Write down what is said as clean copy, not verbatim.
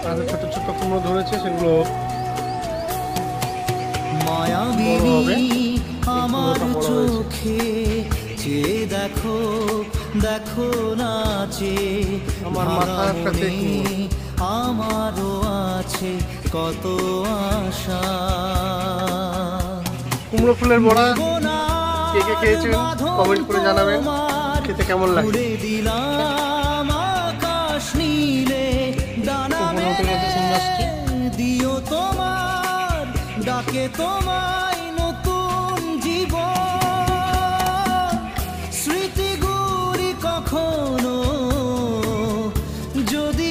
আর ছোট ছোট কুমড়ো ধরেছে, সেগুলো বড় হবে। আমার কুমড়োটা বড় হয়েছে। চোখে চেয়ে দেখো, দেখো নাচে আমার মাথার কাছে কুমড়ো। আমারও আছে কত আশা। কুমড়ো ফুলের বড়া কে কে খেয়েছেন কমেন্ট করে জানাবেন খেতে কেমন লাগে। দিলাম আকাশ নীলে ডানা দিও তোমার ডাকে তোমায় নতুন জীবন। স্মৃতিগুলি কখনো যদি